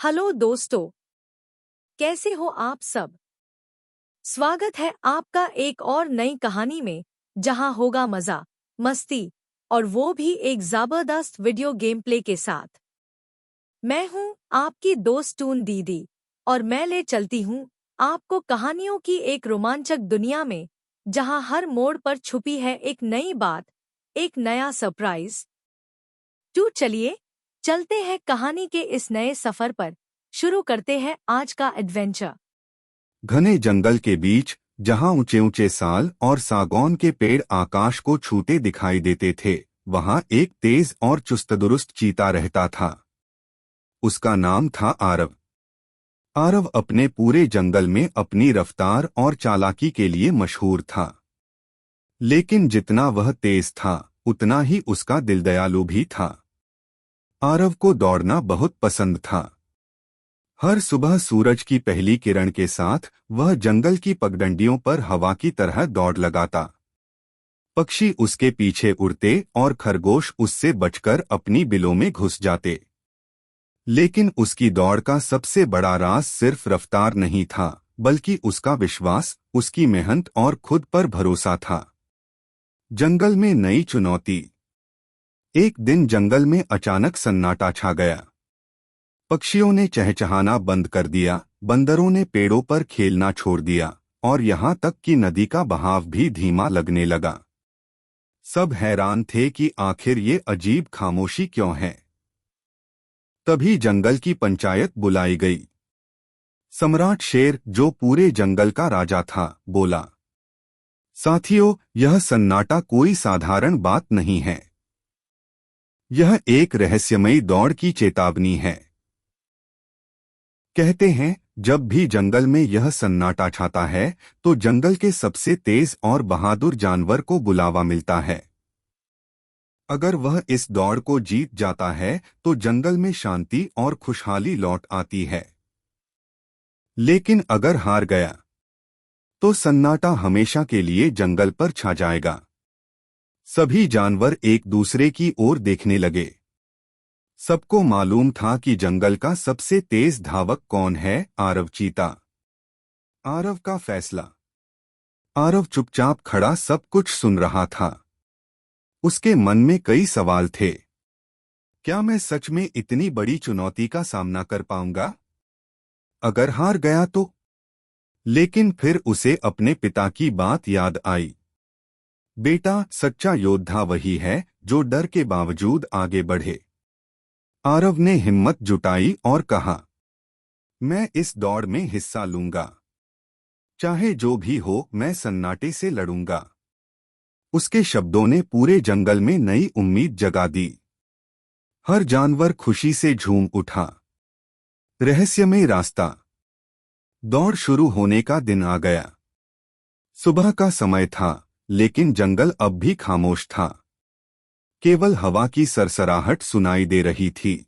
Hello दोस्तों, कैसे हो आप सब। स्वागत है आपका एक और नई कहानी में, जहां होगा मजा, मस्ती और वो भी एक जबरदस्त वीडियो गेम प्ले के साथ। मैं हूं आपकी दोस्त टून दीदी और मैं ले चलती हूं आपको कहानियों की एक रोमांचक दुनिया में, जहां हर मोड़ पर छुपी है एक नई बात, एक नया सरप्राइज। तो चलिए चलते हैं कहानी के इस नए सफर पर। शुरू करते हैं आज का एडवेंचर। घने जंगल के बीच, जहां ऊंचे ऊंचे साल और सागौन के पेड़ आकाश को छूते दिखाई देते थे, वहां एक तेज और चुस्त-दुरुस्त चीता रहता था। उसका नाम था आरव। आरव अपने पूरे जंगल में अपनी रफ्तार और चालाकी के लिए मशहूर था। लेकिन जितना वह तेज था, उतना ही उसका दिल दयालु भी था। आरव को दौड़ना बहुत पसंद था। हर सुबह सूरज की पहली किरण के साथ वह जंगल की पगडंडियों पर हवा की तरह दौड़ लगाता। पक्षी उसके पीछे उड़ते और खरगोश उससे बचकर अपनी बिलों में घुस जाते। लेकिन उसकी दौड़ का सबसे बड़ा राज सिर्फ रफ्तार नहीं था, बल्कि उसका विश्वास, उसकी मेहनत और खुद पर भरोसा था। जंगल में नई चुनौती। एक दिन जंगल में अचानक सन्नाटा छा गया। पक्षियों ने चहचहाना बंद कर दिया, बंदरों ने पेड़ों पर खेलना छोड़ दिया और यहाँ तक कि नदी का बहाव भी धीमा लगने लगा। सब हैरान थे कि आखिर ये अजीब खामोशी क्यों है। तभी जंगल की पंचायत बुलाई गई। सम्राट शेर, जो पूरे जंगल का राजा था, बोला, साथियों, यह सन्नाटा कोई साधारण बात नहीं है। यह एक रहस्यमयी दौड़ की चेतावनी है। कहते हैं, जब भी जंगल में यह सन्नाटा छाता है, तो जंगल के सबसे तेज और बहादुर जानवर को बुलावा मिलता है। अगर वह इस दौड़ को जीत जाता है, तो जंगल में शांति और खुशहाली लौट आती है। लेकिन अगर हार गया, तो सन्नाटा हमेशा के लिए जंगल पर छा जाएगा। सभी जानवर एक दूसरे की ओर देखने लगे। सबको मालूम था कि जंगल का सबसे तेज धावक कौन है, आरव चीता। आरव का फैसला। आरव चुपचाप खड़ा सब कुछ सुन रहा था। उसके मन में कई सवाल थे। क्या मैं सच में इतनी बड़ी चुनौती का सामना कर पाऊंगा? अगर हार गया तो? लेकिन फिर उसे अपने पिता की बात याद आई। बेटा, सच्चा योद्धा वही है जो डर के बावजूद आगे बढ़े। आरव ने हिम्मत जुटाई और कहा, मैं इस दौड़ में हिस्सा लूंगा। चाहे जो भी हो, मैं सन्नाटे से लड़ूंगा। उसके शब्दों ने पूरे जंगल में नई उम्मीद जगा दी। हर जानवर खुशी से झूम उठा। रहस्यमय रास्ता। दौड़ शुरू होने का दिन आ गया। सुबह का समय था, लेकिन जंगल अब भी खामोश था। केवल हवा की सरसराहट सुनाई दे रही थी।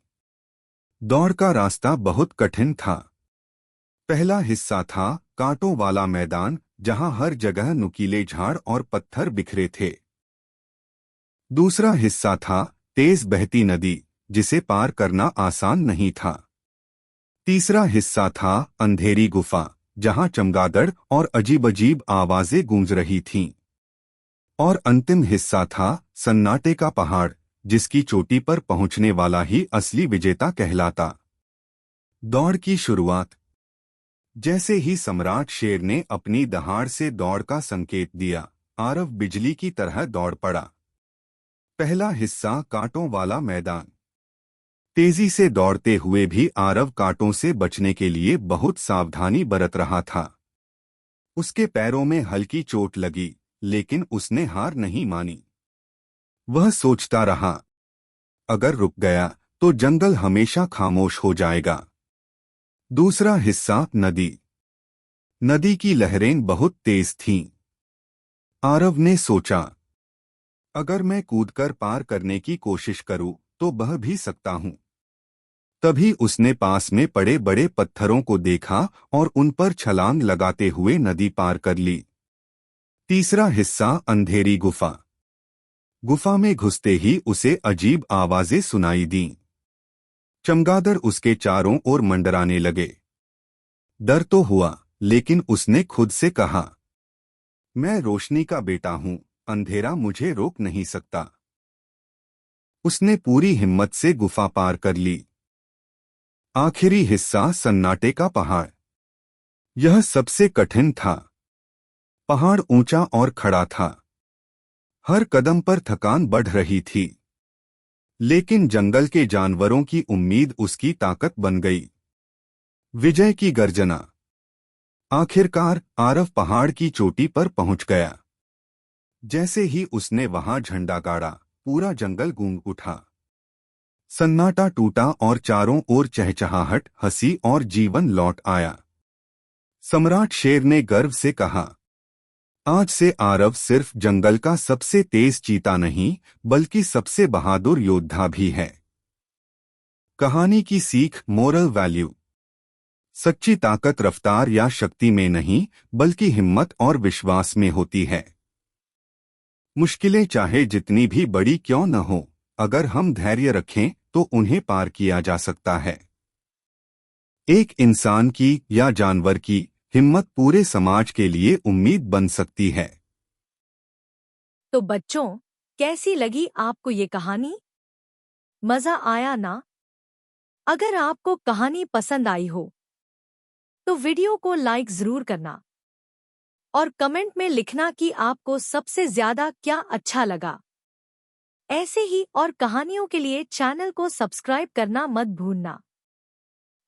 दौड़ का रास्ता बहुत कठिन था। पहला हिस्सा था कांटों वाला मैदान, जहां हर जगह नुकीले झाड़ और पत्थर बिखरे थे। दूसरा हिस्सा था तेज बहती नदी, जिसे पार करना आसान नहीं था। तीसरा हिस्सा था अंधेरी गुफा, जहां चमगादड़ और अजीब-अजीब आवाजें गूंज रही थीं। और अंतिम हिस्सा था सन्नाटे का पहाड़, जिसकी चोटी पर पहुंचने वाला ही असली विजेता कहलाता। दौड़ की शुरुआत। जैसे ही सम्राट शेर ने अपनी दहाड़ से दौड़ का संकेत दिया, आरव बिजली की तरह दौड़ पड़ा। पहला हिस्सा कांटों वाला मैदान। तेजी से दौड़ते हुए भी आरव कांटों से बचने के लिए बहुत सावधानी बरत रहा था। उसके पैरों में हल्की चोट लगी, लेकिन उसने हार नहीं मानी। वह सोचता रहा, अगर रुक गया तो जंगल हमेशा खामोश हो जाएगा। दूसरा हिस्सा नदी। नदी की लहरें बहुत तेज थीं। आरव ने सोचा, अगर मैं कूदकर पार करने की कोशिश करूं, तो बह भी सकता हूं। तभी उसने पास में पड़े बड़े पत्थरों को देखा और उन पर छलांग लगाते हुए नदी पार कर ली। तीसरा हिस्सा अंधेरी गुफा। गुफा में घुसते ही उसे अजीब आवाजें सुनाई दीं। चमगादड़ उसके चारों ओर मंडराने लगे। डर तो हुआ, लेकिन उसने खुद से कहा, मैं रोशनी का बेटा हूं, अंधेरा मुझे रोक नहीं सकता। उसने पूरी हिम्मत से गुफा पार कर ली। आखिरी हिस्सा, सन्नाटे का पहाड़। यह सबसे कठिन था। पहाड़ ऊंचा और खड़ा था। हर कदम पर थकान बढ़ रही थी, लेकिन जंगल के जानवरों की उम्मीद उसकी ताकत बन गई। विजय की गर्जना। आखिरकार आरव पहाड़ की चोटी पर पहुंच गया। जैसे ही उसने वहां झंडा गाड़ा, पूरा जंगल गूंज उठा। सन्नाटा टूटा और चारों ओर चहचहाहट, हंसी और जीवन लौट आया। सम्राट शेर ने गर्व से कहा, आज से आरव सिर्फ जंगल का सबसे तेज चीता नहीं, बल्कि सबसे बहादुर योद्धा भी है। कहानी की सीख, मोरल वैल्यू। सच्ची ताकत रफ्तार या शक्ति में नहीं, बल्कि हिम्मत और विश्वास में होती है। मुश्किलें चाहे जितनी भी बड़ी क्यों न हो, अगर हम धैर्य रखें तो उन्हें पार किया जा सकता है। एक इंसान की या जानवर की हिम्मत पूरे समाज के लिए उम्मीद बन सकती है। तो बच्चों, कैसी लगी आपको ये कहानी? मजा आया ना? अगर आपको कहानी पसंद आई हो तो वीडियो को लाइक जरूर करना और कमेंट में लिखना कि आपको सबसे ज्यादा क्या अच्छा लगा। ऐसे ही और कहानियों के लिए चैनल को सब्सक्राइब करना मत भूलना।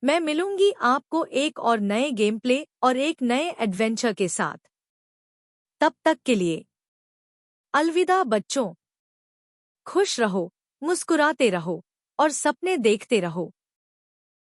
मैं मिलूंगी आपको एक और नए गेम प्ले और एक नए एडवेंचर के साथ। तब तक के लिए अलविदा बच्चों। खुश रहो, मुस्कुराते रहो और सपने देखते रहो।